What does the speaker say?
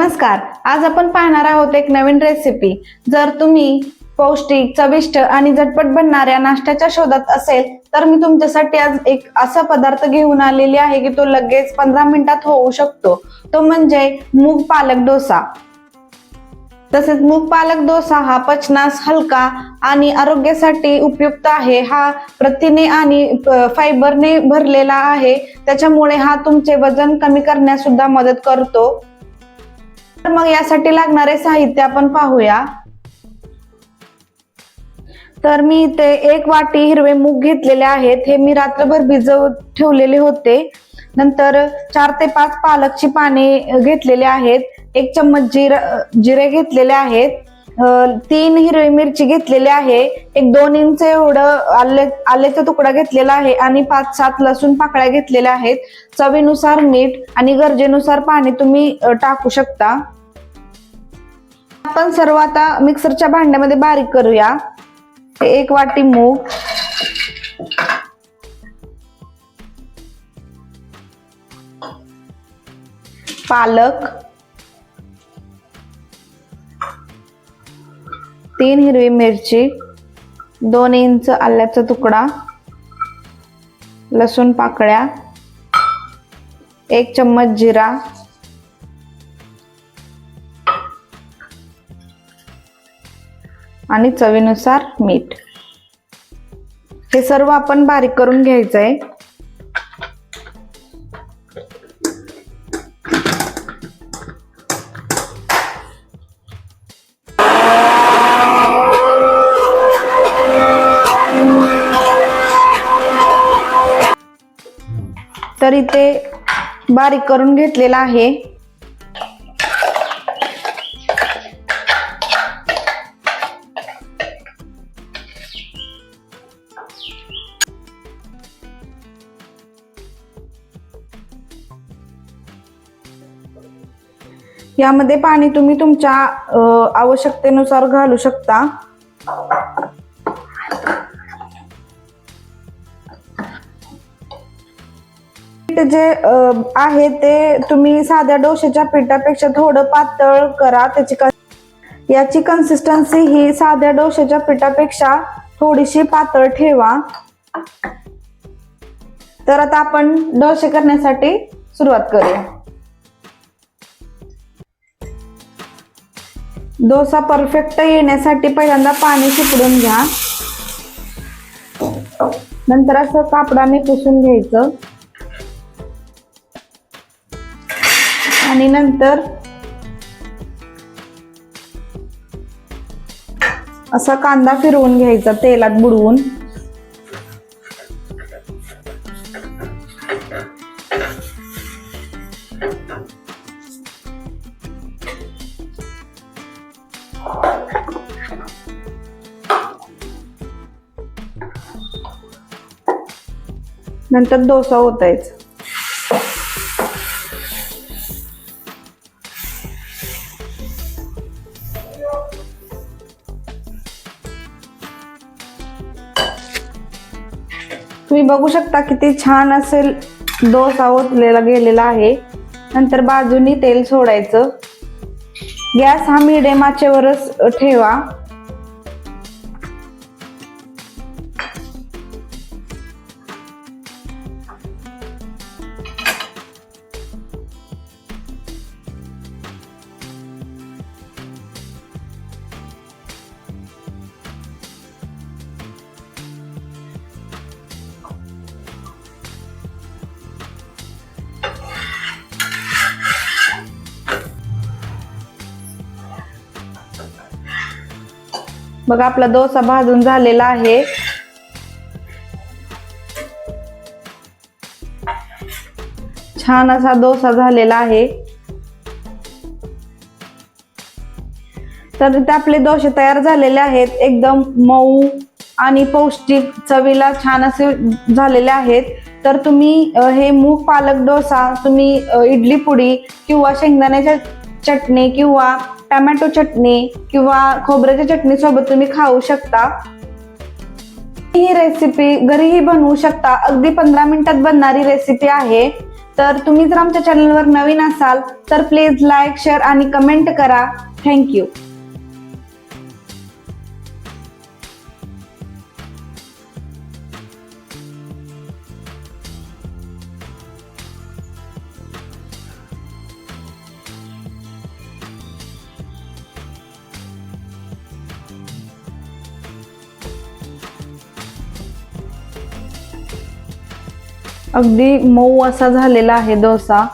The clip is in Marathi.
नमस्कार, आज आपण पाहणार आहोत एक नवीन रेसिपी। जर तुम्ही पौष्टिक, चविष्ट आणि झटपट बनणाऱ्या नाश्त्याच्या शोधात असेल तर मी तुमच्यासाठी आज एक असा पदार्थ घेऊन आलेली आहे की तो लगेच 15 मिनिटात होऊ शकतो। तो म्हणजे मूग पालक डोसा। तसेच मूग पालक डोसा हा पचनास हलका आणि आरोग्यासाठी उपयुक्त आहे। हा प्रथिने आणि फायबरने भरलेला आहे, त्याच्यामुळे हा तुमचे वजन कमी करण्यास सुद्धा मदत करतो। तर मग यासाठी लागणारे साहित्य आपण पाहूया। तर मी इथे 1 वाटी हिरवे मूग घेतलेले आहेत। हे मी रात्रभर भिजवत ठेवलेले होते। नंतर 4 ते 5 पालकची पाने घेतलेले आहेत। 1 चम्मच जिरे घेतलेले आहेत। 3 हिरवी मिरची घेतलेली आहे। एक 2 इंच एवढं आल्याचा तुकडा घेतलेला आहे आणि 5-7 लसूण पाकळ्या घेतलेल्या आहेत। चवीनुसार मीठ आणि गरजेनुसार पाणी तुम्ही टाकू शकता। आपण सर्व आता मिक्सरच्या भांड्यामध्ये बारीक करूया। 1 वाटी मूग, पालक, 3 हिरवी मिरची, 2 इंच आल्याचा तुकडा, लसूण पाकळ्या, 1 चम्मच जिरा, आणि चवीनुसार मीठ। हे सर्व आपण बारीक करून घ्यायचंय। तर इथे बारीक करून घेतलेला आहे। यामध्ये पाणी तुम्ही तुमच्या आवश्यकतेनुसार घालू शकता। जे आहे ते तुम्ही साध्या डोश्याच्या पिठापेक्षा थोडं पातळ करा। याची कन्सिस्टन्सी ही साध्या डोश्याच्या पिठापेक्षा थोडीशी पातळ ठेवा। तर आता आपण डोसे करण्यासाठी सुरुवात करूया। डोसा परफेक्ट येण्यासाठी पहिल्यांदा पाणी शिपडून घ्या। नंतर असं कापडाने पुसून घ्यायचं आणि नंतर असा कांदा फिरवून घ्यायचा तेलात बुडवून। नंतर डोसा ओतायचा। तुम्ही बघू शकता किती छान असेल डोसा ओतलेला गेलेला आहे। नंतर बाजूनी तेल सोडायचं। गॅस हा मीडियम आचेवरच ठेवा। बघा आपला डोसा भाजून झालेला आहे। छान असा डोसा झालेला आहे। तर इथे आपले डोसे तयार झालेले आहेत। एकदम मऊ आणि पौष्टिक, चवीला छान असे झालेले आहेत। तर तुम्ही हे मूग पालक डोसा तुम्ही इडली पुडी किंवा शेंगदाण्याच्या चटणी किंवा टोमॅटो चटणी किंवा खोबऱ्याच्या चटणी सोबत तुम्ही खाऊ शकता। ही रेसिपी घरीही बनवू शकता। अगदी 15 मिनिटात बनणारी रेसिपी आहे। तर तुम्ही जर आमच्या चॅनलवर नवीन असाल तर प्लीज लाईक, शेअर आणि कमेंट करा. थँक्यू. अगदी मऊ असा झालेला आहे डोसा.